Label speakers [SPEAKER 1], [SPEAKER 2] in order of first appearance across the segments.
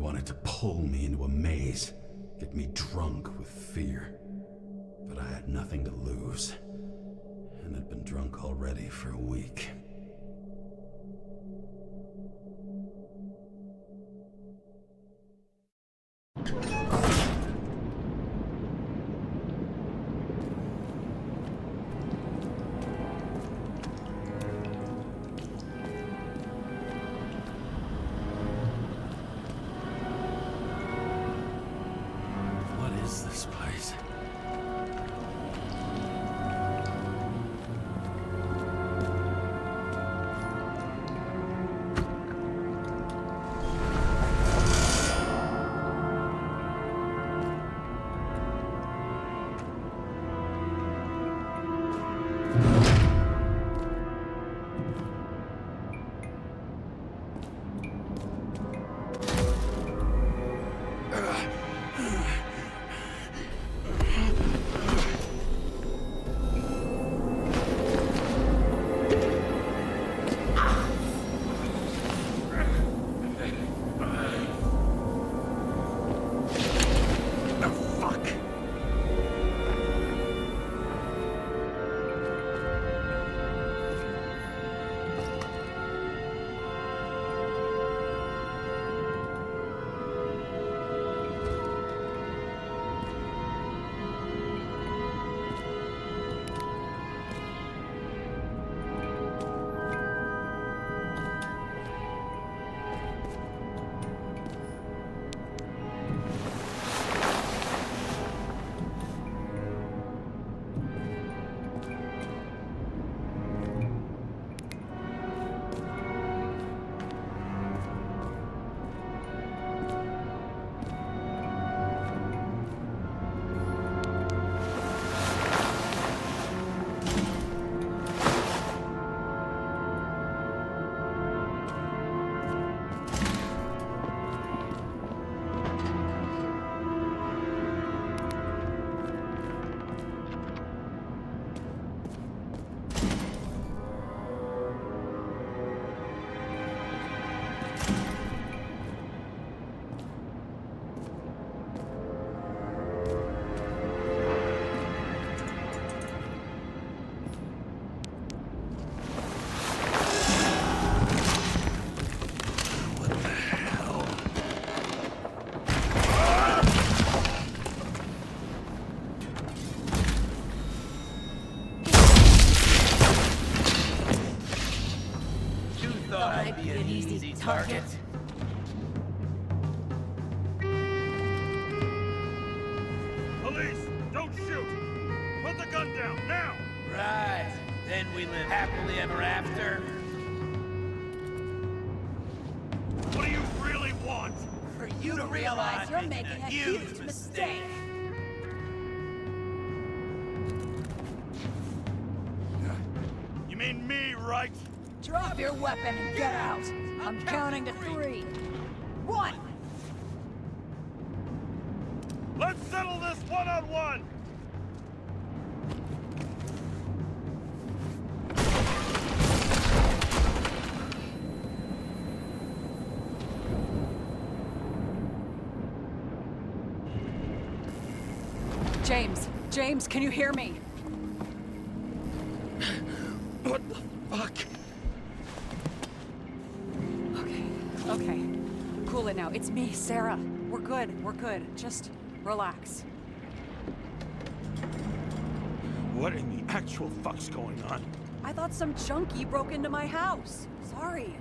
[SPEAKER 1] wanted to pull me into a maze, get me drunk with fear. But I had nothing to lose, and had been drunk already for a week. What is this place?
[SPEAKER 2] Be an easy target.
[SPEAKER 3] Police, don't shoot! Put the gun down, now!
[SPEAKER 2] Right. Then we live happily ever after.
[SPEAKER 3] What do you really want?
[SPEAKER 2] For you to realize
[SPEAKER 4] you're making a huge mistake.
[SPEAKER 3] You mean me, right?
[SPEAKER 4] Drop your weapon and get out. I'm counting to 3. 1.
[SPEAKER 3] Let's settle this one-on-one!
[SPEAKER 4] James, can you hear me?
[SPEAKER 3] What the fuck?
[SPEAKER 4] Okay. Cool it now. It's me, Sara. We're good. Just relax.
[SPEAKER 3] What in the actual fuck's going on?
[SPEAKER 4] I thought some junkie broke into my house. Sorry.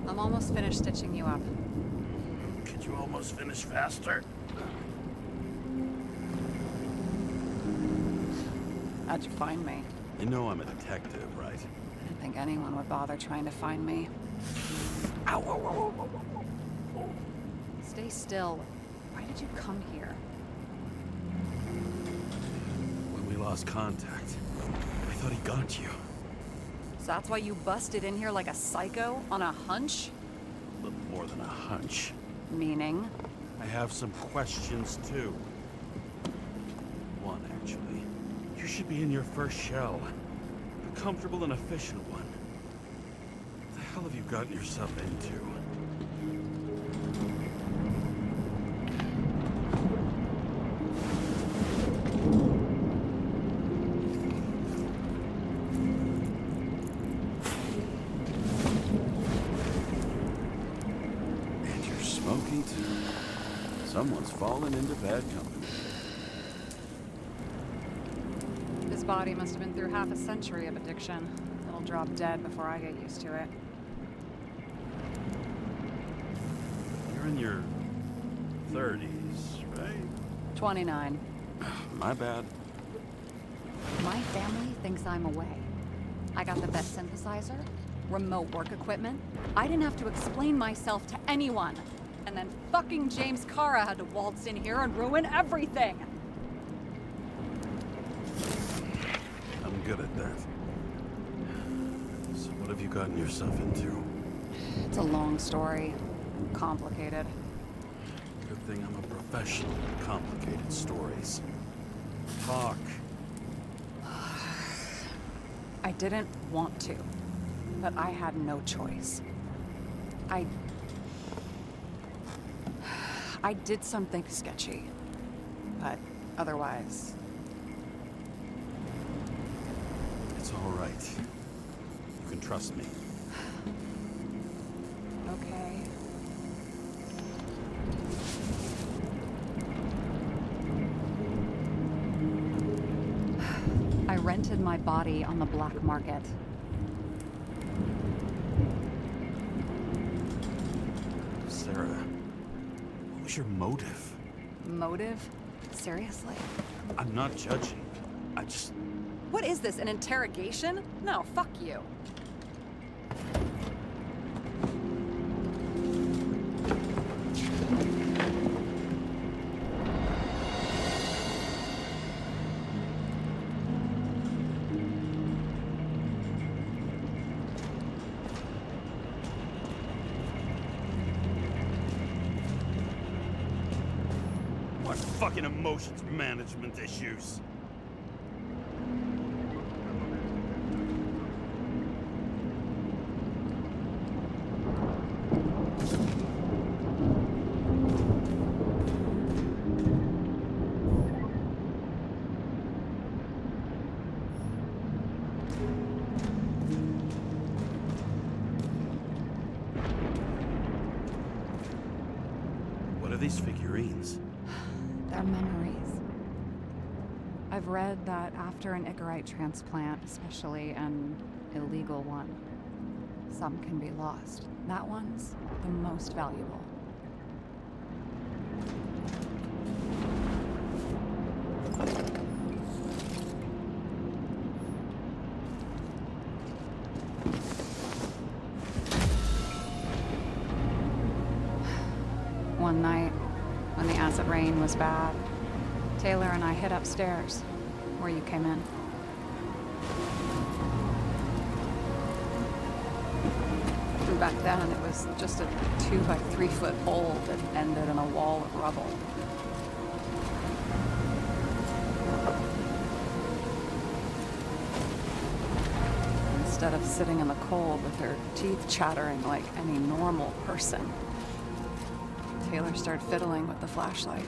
[SPEAKER 4] I'm almost finished stitching you up.
[SPEAKER 3] Could you almost finish faster?
[SPEAKER 4] How'd you find me?
[SPEAKER 1] You know I'm a detective, right?
[SPEAKER 4] I didn't think anyone would bother trying to find me.
[SPEAKER 3] Ow.
[SPEAKER 4] Stay still. Why did you come here?
[SPEAKER 1] When we lost contact, I thought he got you.
[SPEAKER 4] So that's why you busted in here like a psycho on a hunch?
[SPEAKER 1] A little more than a hunch.
[SPEAKER 4] Meaning?
[SPEAKER 1] I have some questions, too.
[SPEAKER 3] actually. You should be in your first shell. A comfortable and efficient one. What the hell have you gotten yourself into?
[SPEAKER 1] And you're smoking too. Someone's fallen into bad company.
[SPEAKER 4] His body must have been through half a century of addiction. It'll drop dead before I get used to it.
[SPEAKER 3] You're in your 30s, right?
[SPEAKER 4] 29.
[SPEAKER 1] My bad.
[SPEAKER 4] My family thinks I'm away. I got the best synthesizer, remote work equipment. I didn't have to explain myself to anyone. And then fucking James Kara had to waltz in here and ruin everything.
[SPEAKER 1] I'm good at that. So what have you gotten yourself into?
[SPEAKER 4] It's a long story. Complicated.
[SPEAKER 1] Good thing I'm a professional in complicated stories. Talk.
[SPEAKER 4] I didn't want to, but I had no choice. I did something sketchy, but otherwise...
[SPEAKER 1] It's all right. You can trust me.
[SPEAKER 4] Okay. I rented my body on the black market.
[SPEAKER 1] Sarah, what was your motive?
[SPEAKER 4] Motive? Seriously?
[SPEAKER 1] I'm not judging. I just...
[SPEAKER 4] What is this, an interrogation? No, fuck you.
[SPEAKER 3] What fucking emotions management issues?
[SPEAKER 1] What are these figurines?
[SPEAKER 4] They're memories. I've read that after an Icarite transplant, especially an illegal one, some can be lost. That one's the most valuable. One night, when the acid rain was bad, Taylor and I hid upstairs, where you came in. And back then, it was just a 2 by 3 foot hole that ended in a wall of rubble. Instead of sitting in the cold with her teeth chattering like any normal person, Taylor started fiddling with the flashlight.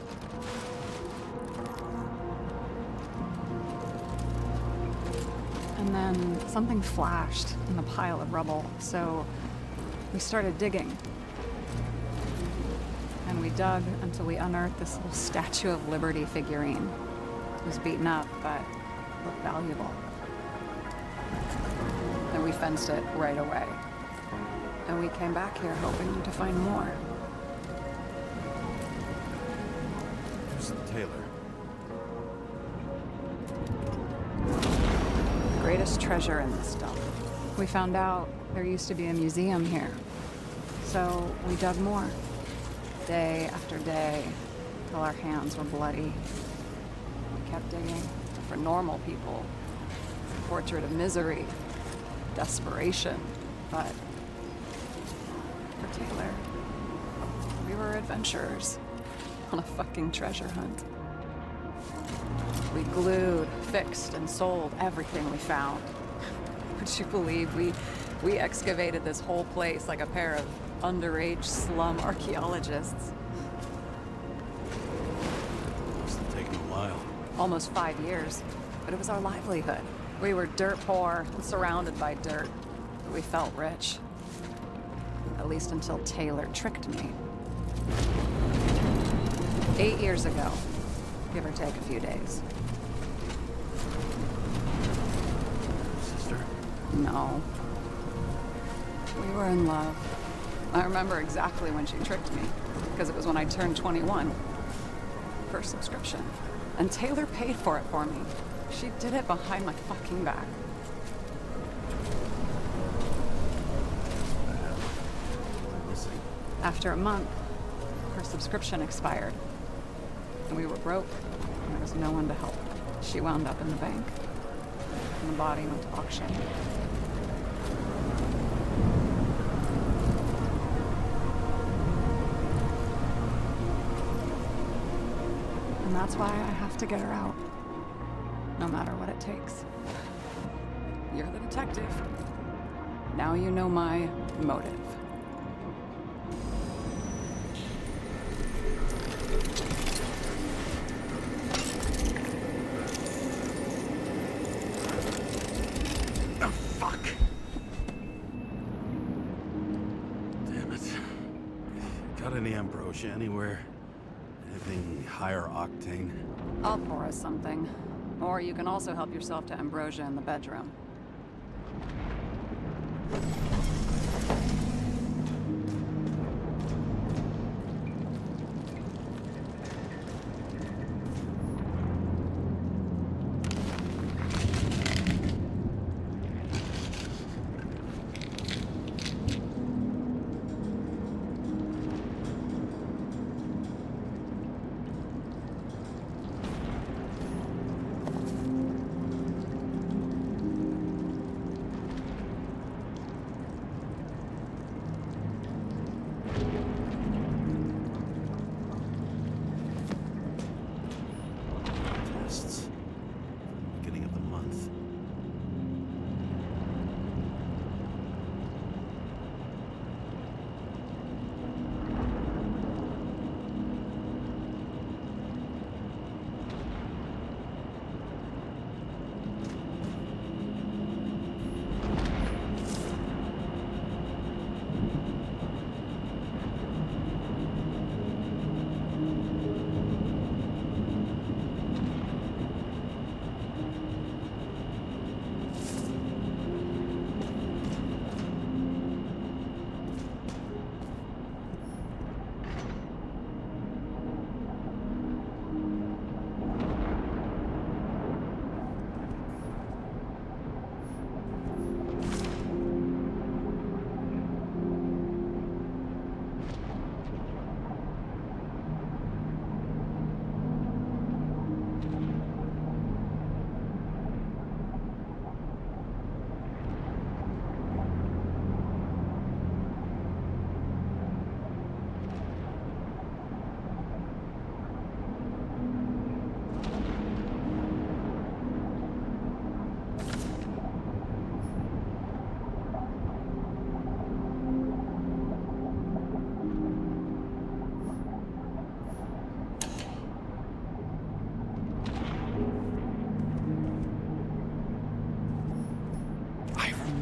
[SPEAKER 4] And then something flashed in the pile of rubble, so we started digging. And we dug until we unearthed this little Statue of Liberty figurine. It was beaten up, but looked valuable. And we fenced it right away. And we came back here hoping to find more.
[SPEAKER 1] Who's Taylor?
[SPEAKER 4] The greatest treasure in this dump. We found out there used to be a museum here. So we dug more. Day after day, till our hands were bloody. We kept digging. For normal people, it's a portrait of misery, desperation. But for Taylor, we were adventurers on a fucking treasure hunt. We glued, fixed, and sold everything we found. Would you believe we excavated this whole place like a pair of underage slum archaeologists?
[SPEAKER 3] Must have taken a while.
[SPEAKER 4] Almost 5 years, but it was our livelihood. We were dirt poor and surrounded by dirt, but we felt rich. At least until Taylor tricked me. 8 years ago, give or take a few days.
[SPEAKER 3] Sister?
[SPEAKER 4] No. We were in love. I remember exactly when she tricked me, because it was when I turned 21. First subscription. And Taylor paid for it for me. She did it behind my fucking back.
[SPEAKER 3] Missing.
[SPEAKER 4] After a month, her subscription expired. And we were broke, and there was no one to help. She wound up in the bank, and the body went to auction. And that's why I have to get her out, no matter what it takes. You're the detective. Now you know my motive.
[SPEAKER 3] Oh, fuck! Damn it. Got any ambrosia anywhere? Anything higher octane?
[SPEAKER 4] I'll pour us something. Or you can also help yourself to ambrosia in the bedroom.
[SPEAKER 3] Tests. Beginning of the month.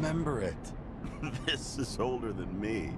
[SPEAKER 3] Remember it. This is older than me.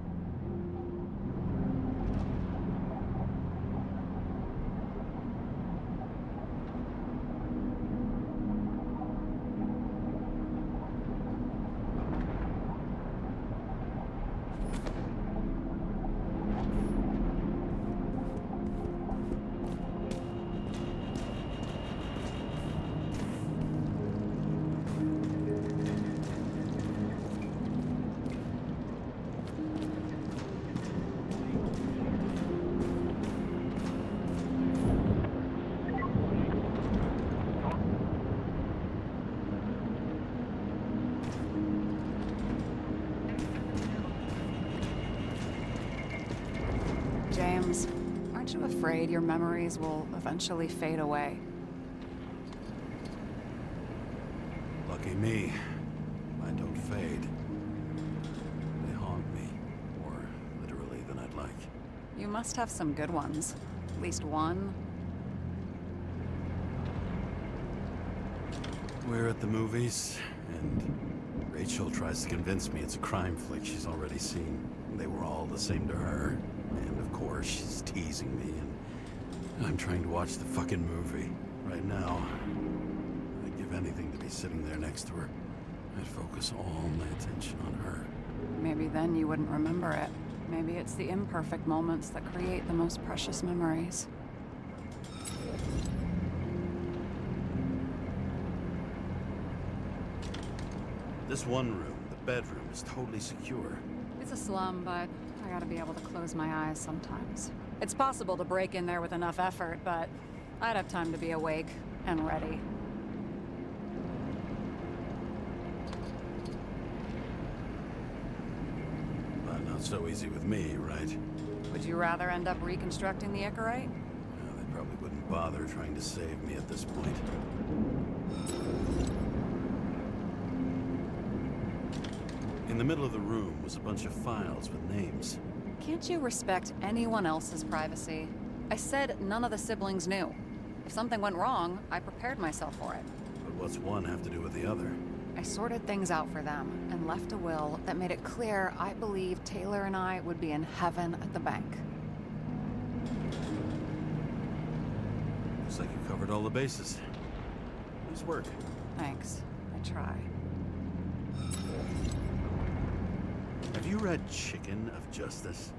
[SPEAKER 4] James, aren't you afraid your memories will eventually fade away?
[SPEAKER 1] Lucky me. Mine don't fade. They haunt me. More literally than I'd like.
[SPEAKER 4] You must have some good ones. At least one.
[SPEAKER 1] We're at the movies, and Rachel tries to convince me it's a crime flick she's already seen. They were all the same to her. And of course, she's teasing me, and I'm trying to watch the fucking movie. Right now, I'd give anything to be sitting there next to her. I'd focus all my attention on her.
[SPEAKER 4] Maybe then you wouldn't remember it. Maybe it's the imperfect moments that create the most precious memories.
[SPEAKER 1] This one room, the bedroom, is totally secure.
[SPEAKER 4] It's a slum, but I gotta be able to close my eyes sometimes. It's possible to break in there with enough effort, but I'd have time to be awake and ready.
[SPEAKER 1] But not so easy with me, right?
[SPEAKER 4] Would you rather end up reconstructing the Icarite?
[SPEAKER 1] Well, they probably wouldn't bother trying to save me at this point. In the middle of the room was a bunch of files with names.
[SPEAKER 4] Can't you respect anyone else's privacy? I said none of the siblings knew. If something went wrong, I prepared myself for it.
[SPEAKER 1] But what's one have to do with the other?
[SPEAKER 4] I sorted things out for them and left a will that made it clear I believed Taylor and I would be in heaven at the bank.
[SPEAKER 1] Looks like you covered all the bases. Nice work.
[SPEAKER 4] Thanks. I try.
[SPEAKER 1] Have you read Chicken of Justice?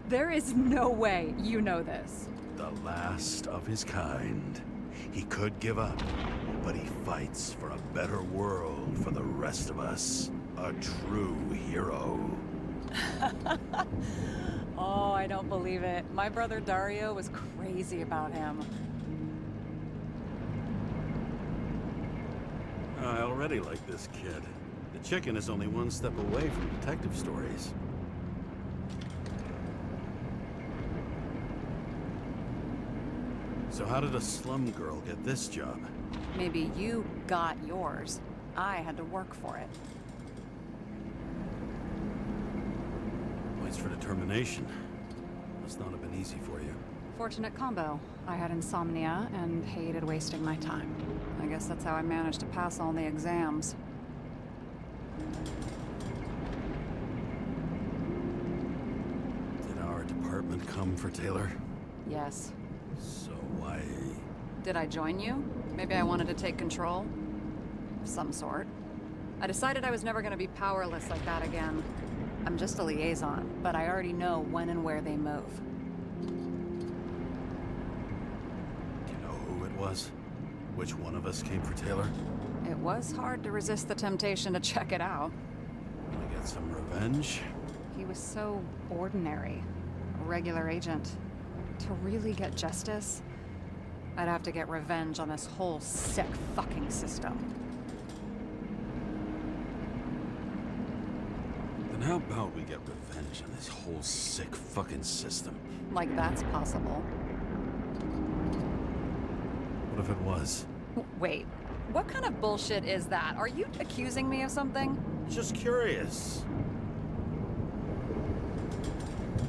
[SPEAKER 4] There is no way you know this.
[SPEAKER 1] The last of his kind. He could give up, but he fights for a better world for the rest of us. A true hero.
[SPEAKER 4] Oh, I don't believe it. My brother Dario was crazy about him.
[SPEAKER 1] I already like this kid. The chicken is only one step away from detective stories. So how did a slum girl get this job?
[SPEAKER 4] Maybe you got yours. I had to work for it.
[SPEAKER 1] Points for determination. Must not have been easy for you.
[SPEAKER 4] Fortunate combo. I had insomnia and hated wasting my time. I guess that's how I managed to pass all the exams.
[SPEAKER 1] Did our department come for Taylor?
[SPEAKER 4] Yes.
[SPEAKER 1] So why...
[SPEAKER 4] Did I join you? Maybe I wanted to take control? Of some sort. I decided I was never gonna be powerless like that again. I'm just a liaison, but I already know when and where they move.
[SPEAKER 1] Do you know who it was? Which one of us came for Taylor?
[SPEAKER 4] It was hard to resist the temptation to check it out.
[SPEAKER 1] Wanna get some revenge?
[SPEAKER 4] He was so ordinary. A regular agent. To really get justice, I'd have to get revenge on this whole sick fucking system.
[SPEAKER 1] Then how about we get revenge on this whole sick fucking system?
[SPEAKER 4] Like that's possible.
[SPEAKER 1] What if it was?
[SPEAKER 4] Wait, what kind of bullshit is that? Are you accusing me of something?
[SPEAKER 1] Just curious.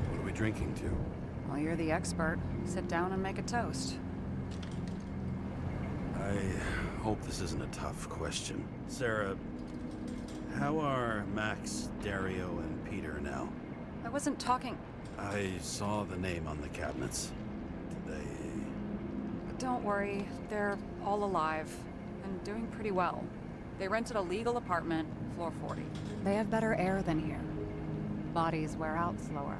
[SPEAKER 1] What are we drinking to?
[SPEAKER 4] Well, you're the expert. Sit down and make a toast.
[SPEAKER 1] I hope this isn't a tough question. Sarah, how are Max, Dario, and Peter now?
[SPEAKER 4] I wasn't talking...
[SPEAKER 1] I saw the name on the cabinets. Did they...
[SPEAKER 4] Don't worry, they're all alive and doing pretty well. They rented a legal apartment, floor 40. They have better air than here. Bodies wear out slower.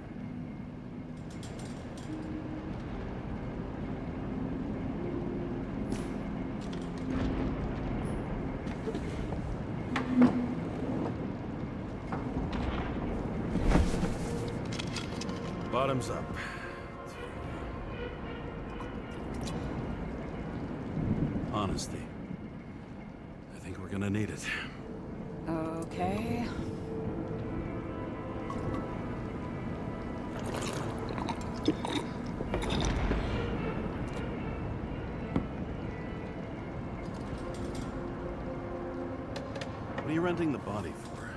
[SPEAKER 1] Bottoms up. Honesty. I think we're gonna need it.
[SPEAKER 4] Okay.
[SPEAKER 1] renting the body for?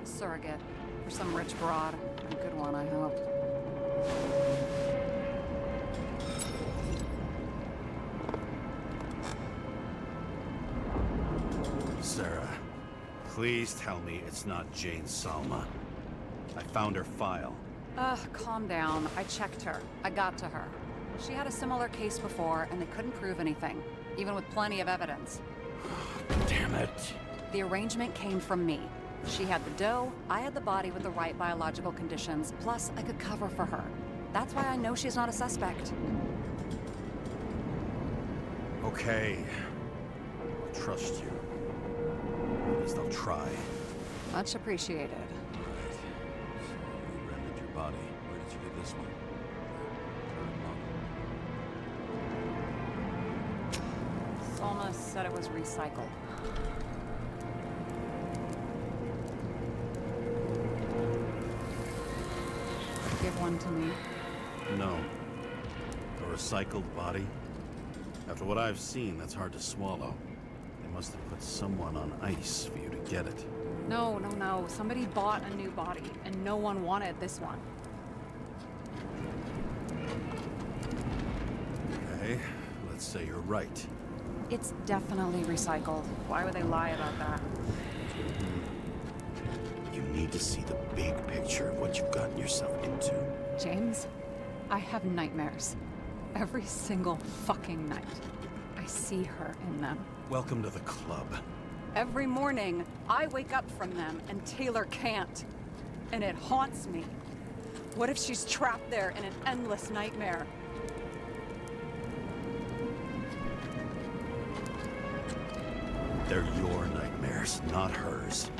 [SPEAKER 4] Surrogate. For some rich broad. A good one, I hope.
[SPEAKER 1] Sara, please tell me it's not Jane Salma. I found her file.
[SPEAKER 4] Ugh, calm down. I checked her. I got to her. She had a similar case before, and they couldn't prove anything, even with plenty of evidence.
[SPEAKER 1] Damn it.
[SPEAKER 4] The arrangement came from me. She had the dough, I had the body with the right biological conditions, plus I could cover for her. That's why I know she's not a suspect.
[SPEAKER 1] Okay. I'll trust you. At least I'll try.
[SPEAKER 4] Much appreciated.
[SPEAKER 1] Alright. So you rented your body. Where did you get this one?
[SPEAKER 4] Salma said it was recycled. Give one to me.
[SPEAKER 1] No. A recycled body? After what I've seen, that's hard to swallow. They must have put someone on ice for you to get it.
[SPEAKER 4] No. Somebody bought a new body, and no one wanted this one.
[SPEAKER 1] Okay, let's say you're right.
[SPEAKER 4] It's definitely recycled. Why would they lie about that?
[SPEAKER 1] You need to see the big picture of what you've gotten yourself into.
[SPEAKER 4] James, I have nightmares. Every single fucking night. I see her in them.
[SPEAKER 1] Welcome to the club.
[SPEAKER 4] Every morning, I wake up from them and Taylor can't. And it haunts me. What if she's trapped there in an endless nightmare?
[SPEAKER 1] They're your nightmares, not hers.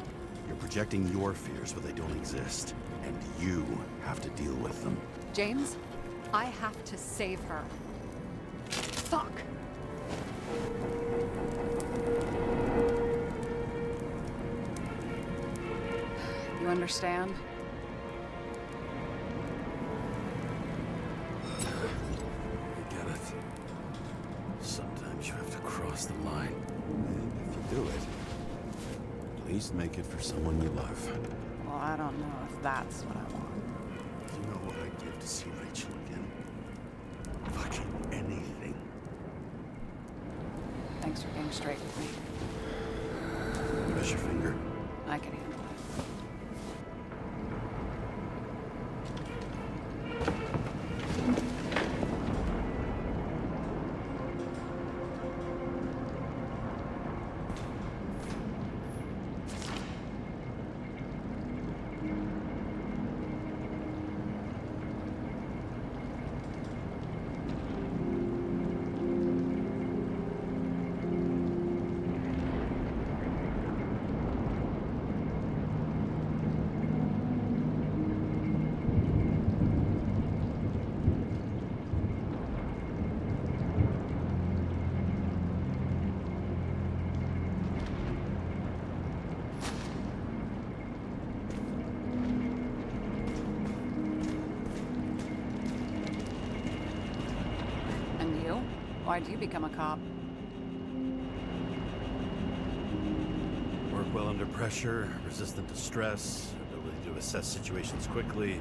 [SPEAKER 1] You're projecting your fears where they don't exist, and you have to deal with them.
[SPEAKER 4] James, I have to save her. Fuck! You understand?
[SPEAKER 1] I get it. Sometimes you have to cross the line. And if you do it, at least make it for someone you love.
[SPEAKER 4] Well, I don't know if that's what I want.
[SPEAKER 1] Do you know what I'd give to see Rachel again? Fucking anything.
[SPEAKER 4] Thanks for being straight with me.
[SPEAKER 1] Where's your finger?
[SPEAKER 4] I can handle it. Why'd you become a cop?
[SPEAKER 1] Work well under pressure, resistant to stress, ability to assess situations quickly.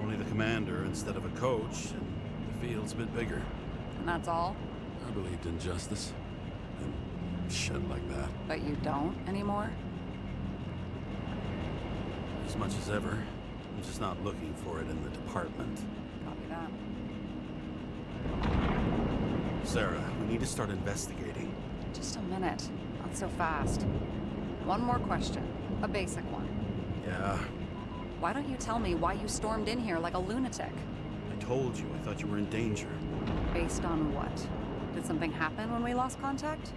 [SPEAKER 1] Only the commander instead of a coach, and the field's a bit bigger.
[SPEAKER 4] And that's all?
[SPEAKER 1] I believed in justice. And shit like that.
[SPEAKER 4] But you don't anymore?
[SPEAKER 1] As much as ever. I'm just not looking for it in the department.
[SPEAKER 4] Copy that.
[SPEAKER 1] Sara, we need to start investigating.
[SPEAKER 4] Just a minute. Not so fast. One more question. A basic one.
[SPEAKER 1] Yeah,
[SPEAKER 4] Why don't you tell me why you stormed in here like a lunatic?
[SPEAKER 1] I told you, I thought you were in danger.
[SPEAKER 4] Based on what? Did something happen when we lost contact?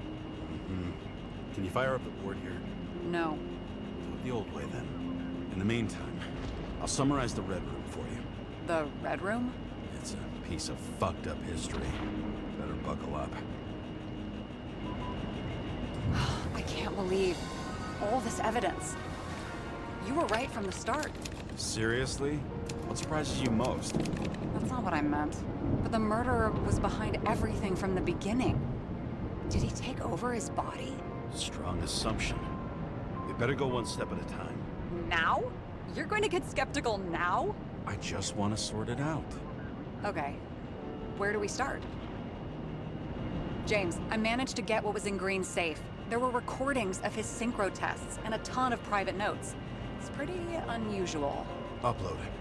[SPEAKER 1] Can you fire up the board here?
[SPEAKER 4] No.
[SPEAKER 1] Do it the old way then. In the meantime, I'll summarize the Red Room for you.
[SPEAKER 4] The Red Room?
[SPEAKER 1] It's a piece of fucked up history. Better buckle up.
[SPEAKER 4] I can't believe all this evidence. You were right from the start.
[SPEAKER 1] Seriously? What surprises you most?
[SPEAKER 4] That's not what I meant. But the murderer was behind everything from the beginning. Did he take over his body?
[SPEAKER 1] Strong assumption. We've
[SPEAKER 3] Better go one step at a time.
[SPEAKER 4] Now? You're going to get skeptical now?
[SPEAKER 3] I just want to sort it out.
[SPEAKER 4] Okay. Where do we start? James, I managed to get what was in Green's safe. There were recordings of his synchro tests and a ton of private notes. It's pretty unusual.
[SPEAKER 3] Upload it.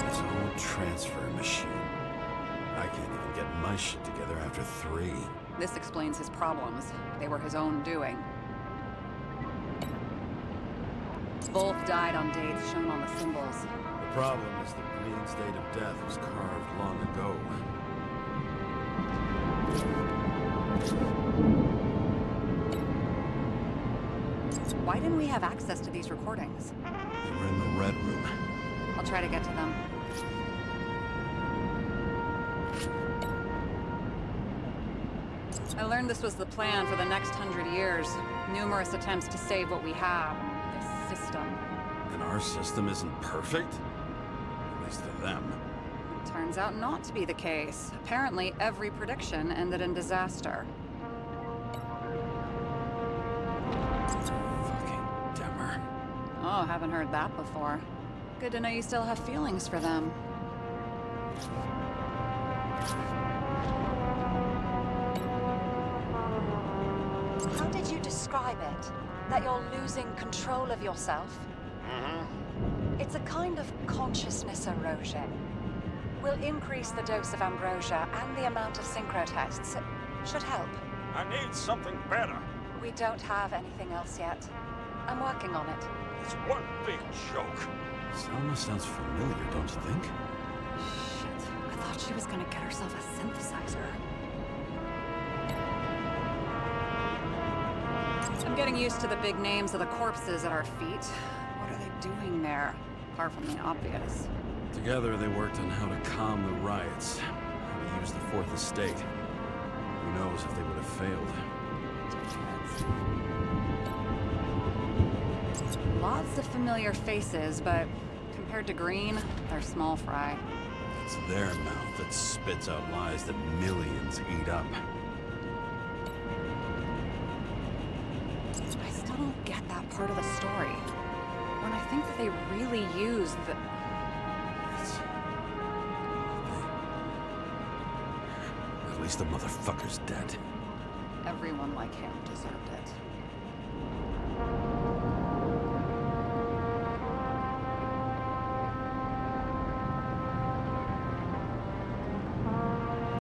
[SPEAKER 1] His own transfer machine. I can't even get my shit together after 3.
[SPEAKER 4] This explains his problems. They were his own doing. Both died on dates shown on the symbols.
[SPEAKER 1] The problem is the Green's date of death was carved long ago.
[SPEAKER 4] Why didn't we have access to these recordings?
[SPEAKER 1] They were in the Red Room.
[SPEAKER 4] I'll try to get to them. I learned this was the plan for the next 100 years. Numerous attempts to save what we have. This system.
[SPEAKER 1] And our system isn't perfect? At least to them.
[SPEAKER 4] Turns out not to be the case. Apparently, every prediction ended in disaster.
[SPEAKER 1] Fucking Demmer.
[SPEAKER 4] Oh, haven't heard that before. Good to know you still have feelings for them.
[SPEAKER 5] How did you describe it? That you're losing control of yourself? It's a kind of consciousness erosion. We'll increase the dose of ambrosia and the amount of synchro tests. It should help.
[SPEAKER 3] I need something better.
[SPEAKER 5] We don't have anything else yet. I'm working on it.
[SPEAKER 3] It's one big joke.
[SPEAKER 1] Selma sounds familiar, don't you think?
[SPEAKER 4] Shit. I thought she was gonna get herself a synthesizer. I'm getting used to the big names of the corpses at our feet. What are they doing there? Apart from the obvious.
[SPEAKER 1] Together, they worked on how to calm the riots, how to use the Fourth Estate. Who knows if they would have failed.
[SPEAKER 4] Lots of familiar faces, but compared to Green, they're small fry.
[SPEAKER 1] It's their mouth that spits out lies that millions eat up.
[SPEAKER 4] I still don't get that part of the story. When I think that they really used the...
[SPEAKER 1] At least the motherfucker's dead.
[SPEAKER 4] Everyone like him deserved it.